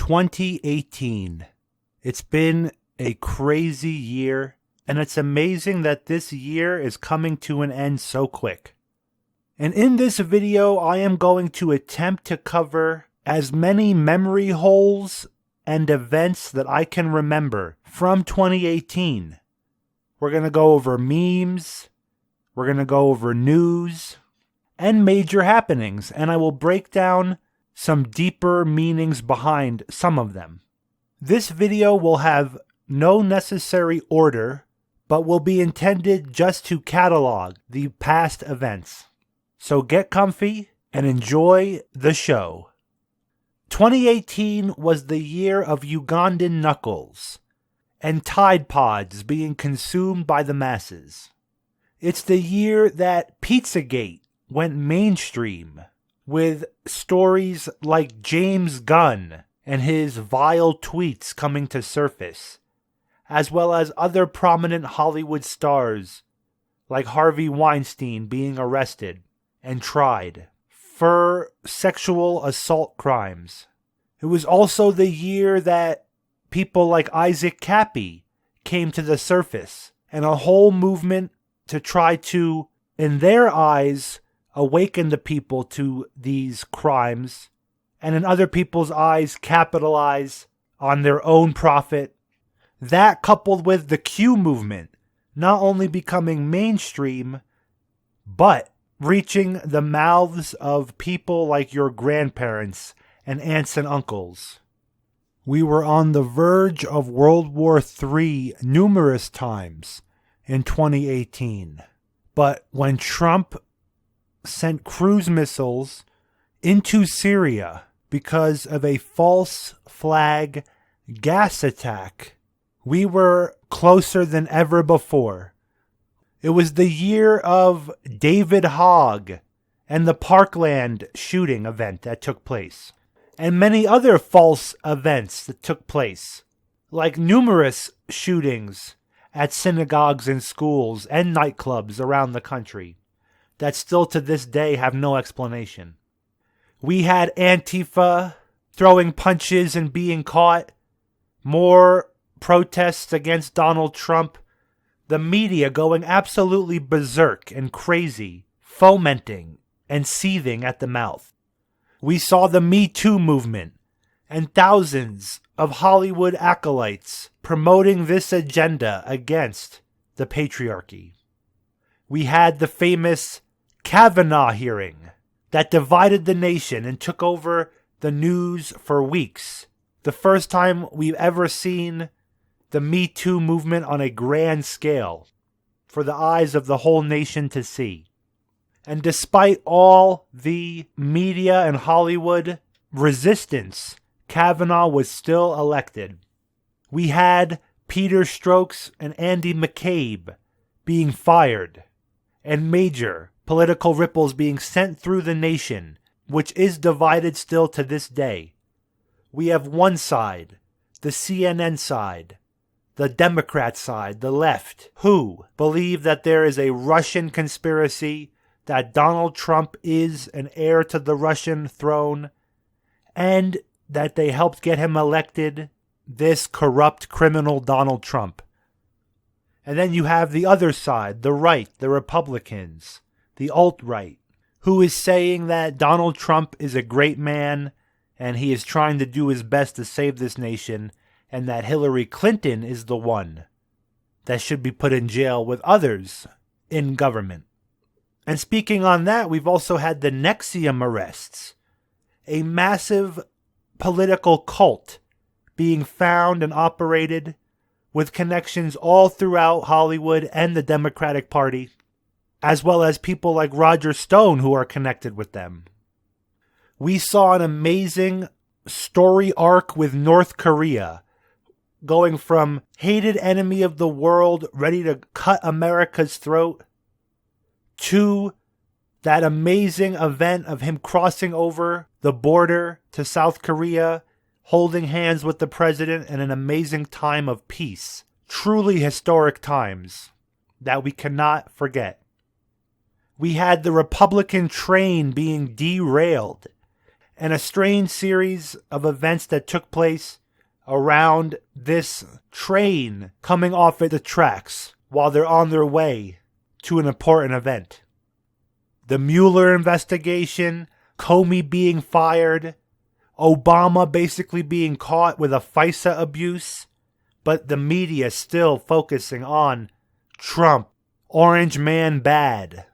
2018. It's been a crazy year, and it's amazing that this year is coming to an end so quick. And in this video, I am going to attempt to cover as many memory holes and events that I can remember from 2018. We're going to go over memes, we're going to go over news, and major happenings, and I will break down some deeper meanings behind some of them. This video will have no necessary order, but will be intended just to catalog the past events. So get comfy and enjoy the show. 2018 was the year of Ugandan knuckles and Tide Pods being consumed by the masses. It's the year that Pizzagate went mainstream, with stories like James Gunn and his vile tweets coming to surface, as well as other prominent Hollywood stars like Harvey Weinstein being arrested and tried for sexual assault crimes. It was also the year that people like Isaac Kappy came to the surface, and a whole movement to try to, in their eyes, awaken the people to these crimes, and in other people's eyes, capitalize on their own profit. That, coupled with the Q movement, not only becoming mainstream, but reaching the mouths of people like your grandparents and aunts and uncles. We were on the verge of World War III numerous times in 2018. But when Trump sent cruise missiles into Syria because of a false flag gas attack, we were closer than ever before. It was the year of David Hogg and the Parkland shooting event that took place, and many other false events that took place, like numerous shootings at synagogues and schools and nightclubs around the country that still to this day have no explanation. We had Antifa throwing punches and being caught, more protests against Donald Trump, the media going absolutely berserk and crazy, fomenting and seething at the mouth. We saw the Me Too movement and thousands of Hollywood acolytes promoting this agenda against the patriarchy. We had the famous Kavanaugh hearing that divided the nation and took over the news for weeks. The first time we've ever seen the Me Too movement on a grand scale for the eyes of the whole nation to see. And despite all the media and Hollywood resistance, Kavanaugh was still elected. We had Peter Strzokes and Andy McCabe being fired, and major political ripples being sent through the nation, which is divided still to this day. We have one side, the CNN side, the Democrat side, the left, who believe that there is a Russian conspiracy, that Donald Trump is an heir to the Russian throne, and that they helped get him elected, this corrupt criminal Donald Trump. And then you have the other side, the right, the Republicans, the alt-right, who is saying that Donald Trump is a great man and he is trying to do his best to save this nation, and that Hillary Clinton is the one that should be put in jail with others in government. And speaking on that, we've also had the NXIVM arrests, a massive political cult being found and operated with connections all throughout Hollywood and the Democratic Party, as well as people like Roger Stone who are connected with them. We saw an amazing story arc with North Korea, going from hated enemy of the world, ready to cut America's throat, to that amazing event of him crossing over the border to South Korea, holding hands with the president, and an amazing time of peace. Truly historic times that we cannot forget. We had the Republican train being derailed and a strange series of events that took place around this train coming off at the tracks while they're on their way to an important event. The Mueller investigation, Comey being fired, Obama basically being caught with a FISA abuse, but the media still focusing on Trump, Orange Man bad.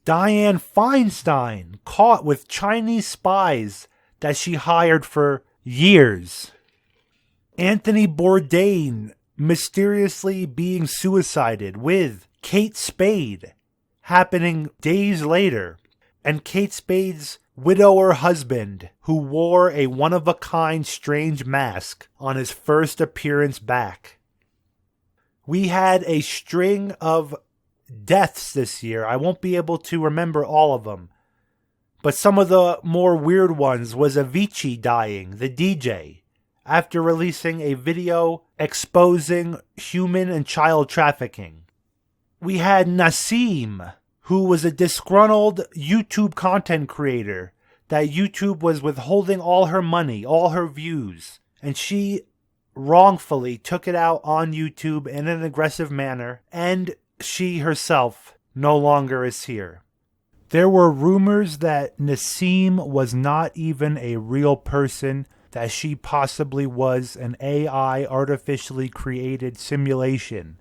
Dianne Feinstein caught with Chinese spies that she hired for years. Anthony Bourdain mysteriously being suicided with Kate Spade happening days later, and Kate Spade's widower husband who wore a one-of-a-kind strange mask on his first appearance back. We had a string of deaths this year. I won't be able to remember all of them, but some of the more weird ones was Avicii dying, the DJ, after releasing a video exposing human and child trafficking. We had Nassim, who was a disgruntled YouTube content creator that YouTube was withholding all her money, all her views, and she wrongfully took it out on YouTube in an aggressive manner, and she herself no longer is here. There were rumors that Nassim was not even a real person, that she possibly was an AI artificially created simulation,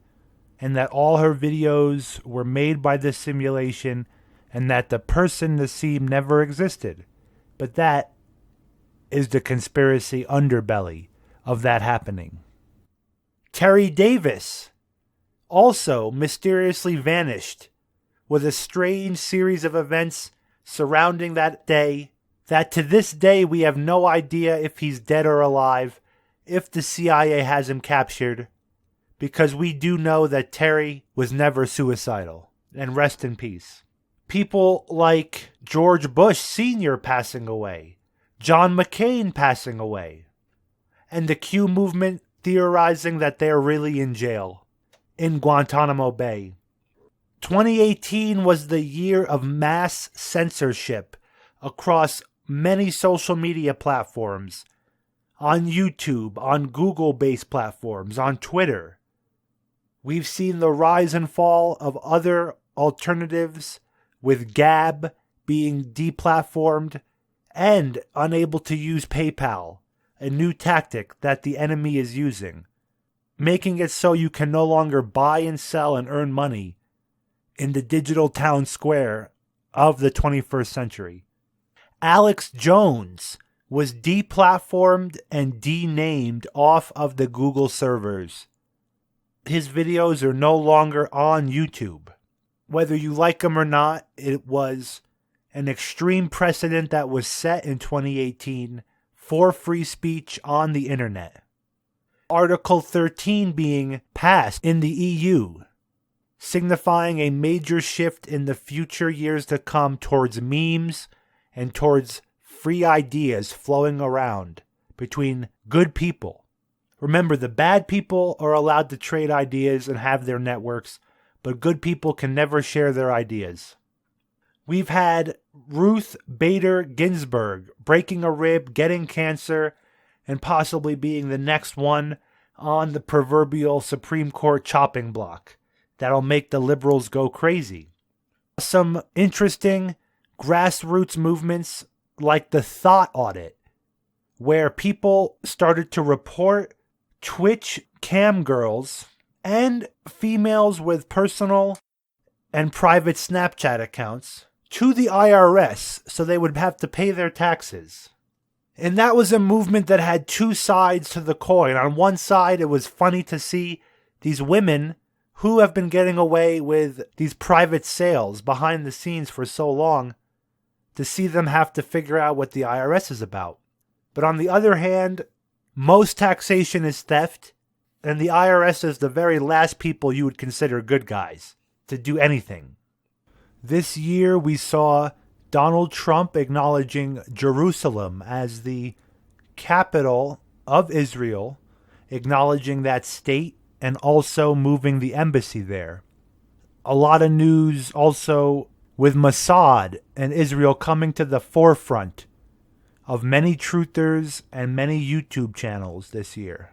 and that all her videos were made by this simulation, and that the person Nassim never existed. But that is the conspiracy underbelly of that happening. Terry Davis also mysteriously vanished with a strange series of events surrounding that day, that to this day we have no idea if he's dead or alive, if the CIA has him captured, because we do know that Terry was never suicidal, and rest in peace. People like George Bush Sr. passing away, John McCain passing away, and the Q movement theorizing that they're really in jail in Guantanamo Bay. 2018 was the year of mass censorship across many social media platforms, on YouTube, on Google-based platforms, on Twitter. We've seen the rise and fall of other alternatives, with Gab being deplatformed and unable to use PayPal, a new tactic that the enemy is using, making it so you can no longer buy and sell and earn money in the digital town square of the 21st century. Alex Jones was deplatformed and denamed off of the Google servers. His videos are no longer on YouTube. Whether you like them or not, it was an extreme precedent that was set in 2018 for free speech on the internet. Article 13 being passed in the EU, signifying a major shift in the future years to come towards memes and towards free ideas flowing around between good people. Remember, the bad people are allowed to trade ideas and have their networks, but good people can never share their ideas. We've had Ruth Bader Ginsburg breaking a rib, getting cancer, and possibly being the next one on the proverbial Supreme Court chopping block that'll make the liberals go crazy. Some interesting grassroots movements like the Thought Audit, where people started to report Twitch cam girls and females with personal and private Snapchat accounts to the IRS so they would have to pay their taxes. And that was a movement that had two sides to the coin. On one side, it was funny to see these women who have been getting away with these private sales behind the scenes for so long, to see them have to figure out what the IRS is about. But on the other hand, most taxation is theft, and the IRS is the very last people you would consider good guys to do anything. This year we saw Donald Trump acknowledging Jerusalem as the capital of Israel, acknowledging that state and also moving the embassy there. A lot of news also with Mossad and Israel coming to the forefront of many truthers and many YouTube channels this year.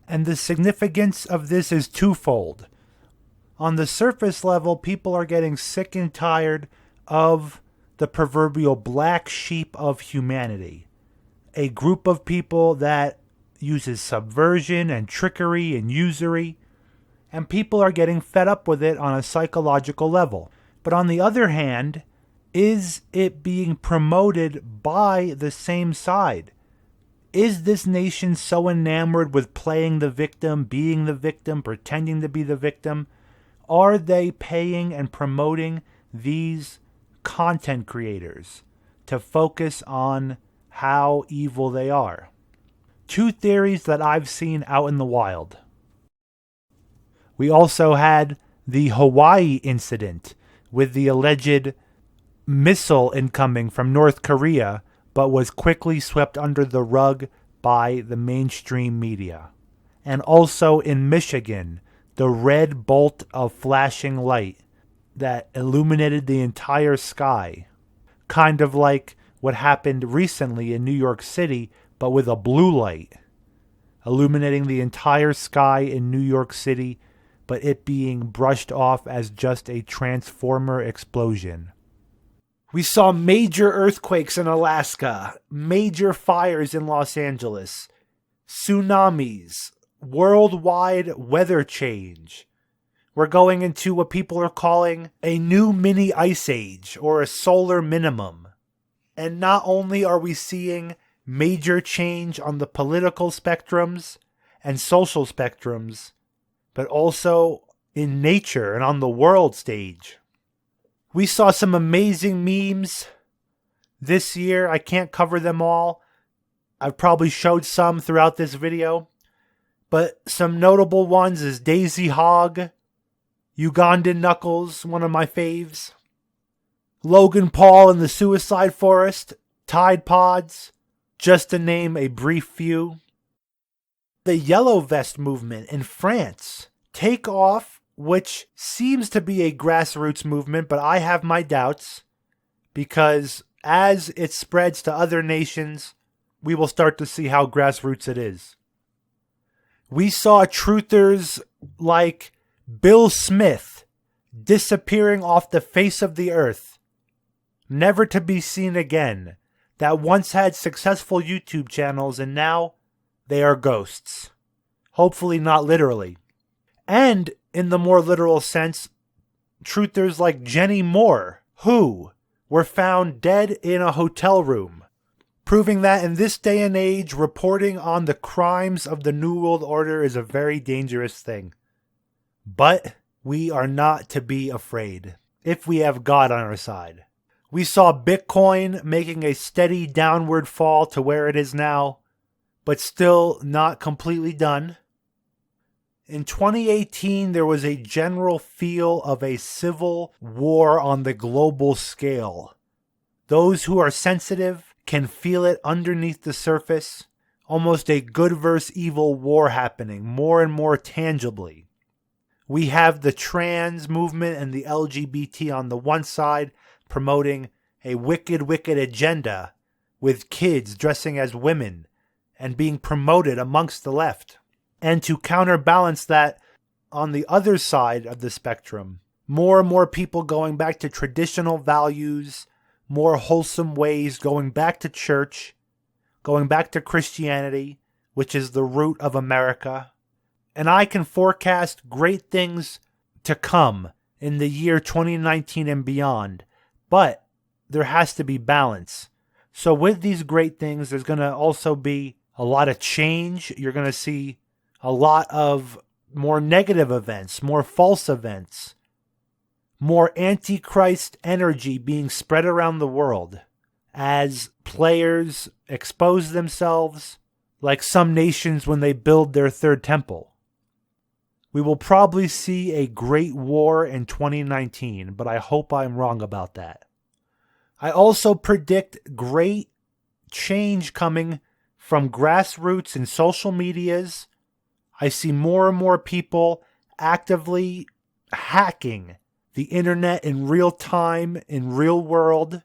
And the significance of this is twofold. On the surface level, people are getting sick and tired of the proverbial black sheep of humanity. A group of people that uses subversion and trickery and usury. And people are getting fed up with it on a psychological level. But on the other hand, is it being promoted by the same side? Is this nation so enamored with playing the victim, being the victim, pretending to be the victim? Are they paying and promoting these content creators to focus on how evil they are? Two theories that I've seen out in the wild. We also had the Hawaii incident with the alleged missile incoming from North Korea, but was quickly swept under the rug by the mainstream media. And also in Michigan, the red bolt of flashing light that illuminated the entire sky. Kind of like what happened recently in New York City, but with a blue light, illuminating the entire sky in New York City, but it being brushed off as just a transformer explosion. We saw major earthquakes in Alaska, major fires in Los Angeles, tsunamis, worldwide weather change. We're going into what people are calling a new mini ice age or a solar minimum. And not only are we seeing major change on the political spectrums and social spectrums, but also in nature and on the world stage. We saw some amazing memes this year. I can't cover them all. I've probably showed some throughout this video. But some notable ones is Daisy Hogg, Ugandan Knuckles, one of my faves, Logan Paul in the Suicide Forest, Tide Pods, just to name a brief few. The Yellow Vest movement in France, Takeoff, which seems to be a grassroots movement, but I have my doubts, because as it spreads to other nations, we will start to see how grassroots it is. We saw truthers like Bill Smith disappearing off the face of the earth, never to be seen again, that once had successful YouTube channels and now they are ghosts. Hopefully not literally. And in the more literal sense, truthers like Jenny Moore, who were found dead in a hotel room, proving that in this day and age, reporting on the crimes of the New World Order is a very dangerous thing. But we are not to be afraid if we have God on our side. We saw Bitcoin making a steady downward fall to where it is now, but still not completely done. In 2018, there was a general feel of a civil war on the global scale. Those who are sensitive can feel it underneath the surface, almost a good versus evil war happening more and more tangibly. We have the trans movement and the LGBT on the one side promoting a wicked, wicked agenda with kids dressing as women and being promoted amongst the left. And to counterbalance that, on the other side of the spectrum, more and more people going back to traditional values, more wholesome ways, going back to church, going back to Christianity, which is the root of America. And I can forecast great things to come in the year 2019 and beyond. But there has to be balance. So with these great things, there's going to also be a lot of change. You're going to see a lot of more negative events, more false events, more antichrist energy being spread around the world as players expose themselves, like some nations when they build their third temple. We will probably see a great war in 2019, but I hope I'm wrong about that. I also predict great change coming from grassroots and social medias. I see more and more people actively hacking the internet in real time, in real world,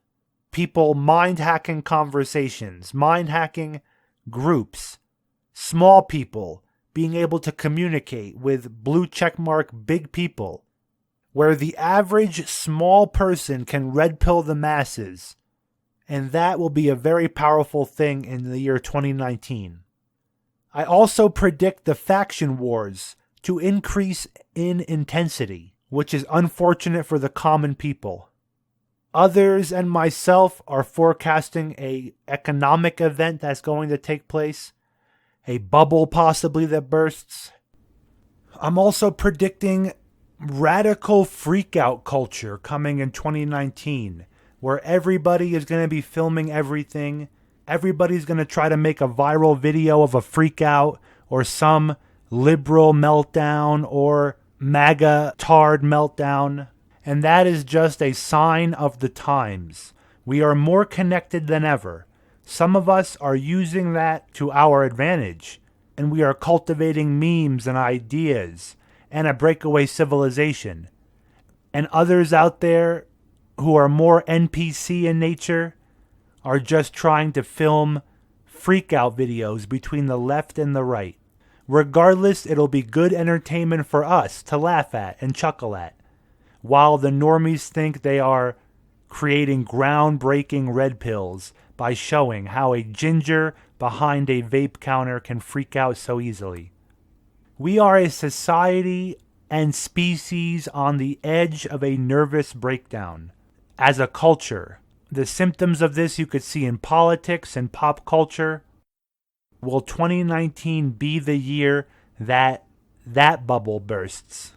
people mind-hacking conversations, mind-hacking groups, small people being able to communicate with blue checkmark big people, where the average small person can red pill the masses. And that will be a very powerful thing in the year 2019. I also predict the faction wars to increase in intensity, which is unfortunate for the common people. Others and myself are forecasting an economic event that's going to take place, a bubble possibly that bursts. I'm also predicting radical freakout culture coming in 2019, where everybody is going to be filming everything. Everybody's going to try to make a viral video of a freakout or some liberal meltdown or MAGA tard meltdown. And that is just a sign of the times. We are more connected than ever. Some of us are using that to our advantage, and we are cultivating memes and ideas and a breakaway civilization. And others out there who are more NPC in nature are just trying to film freakout videos between the left and the right. Regardless, it'll be good entertainment for us to laugh at and chuckle at, while the normies think they are creating groundbreaking red pills by showing how a ginger behind a vape counter can freak out so easily. We are a society and species on the edge of a nervous breakdown. As a culture, the symptoms of this you could see in politics and pop culture. Will 2019 be the year that bubble bursts?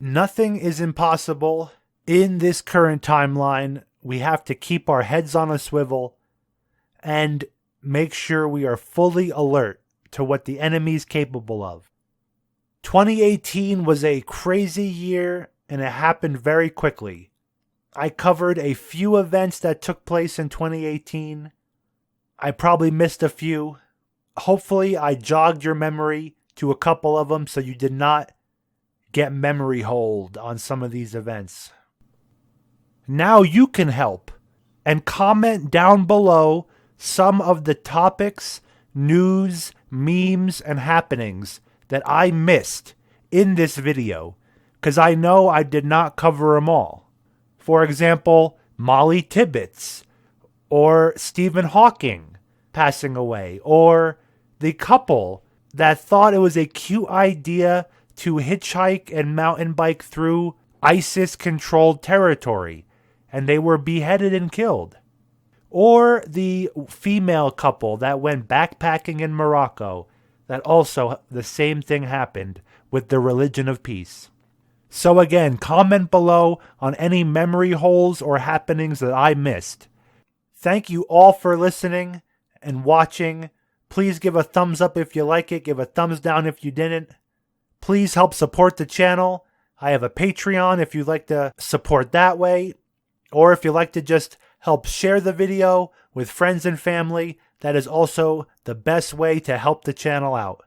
Nothing is impossible in this current timeline. We have to keep our heads on a swivel and make sure we are fully alert to what the enemy is capable of. 2018 was a crazy year, and it happened very quickly. I covered a few events that took place in 2018. I probably missed a few. Hopefully, I jogged your memory to a couple of them so you did not get memory hold on some of these events. Now you can help and comment down below some of the topics, news, memes, and happenings that I missed in this video, because I know I did not cover them all. For example, Molly Tibbetts, or Stephen Hawking passing away, or the couple that thought it was a cute idea to hitchhike and mountain bike through ISIS-controlled territory, and they were beheaded and killed. Or the female couple that went backpacking in Morocco, that also the same thing happened with the religion of peace. So again, comment below on any memory holes or happenings that I missed. Thank you all for listening and watching. Please give a thumbs up if you like it. Give a thumbs down if you didn't. Please help support the channel. I have a Patreon if you'd like to support that way. Or if you'd like to just help share the video with friends and family, that is also the best way to help the channel out.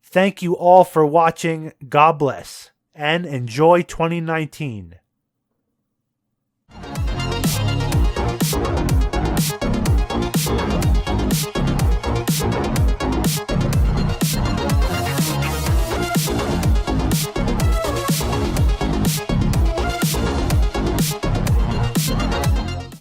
Thank you all for watching. God bless and enjoy 2019.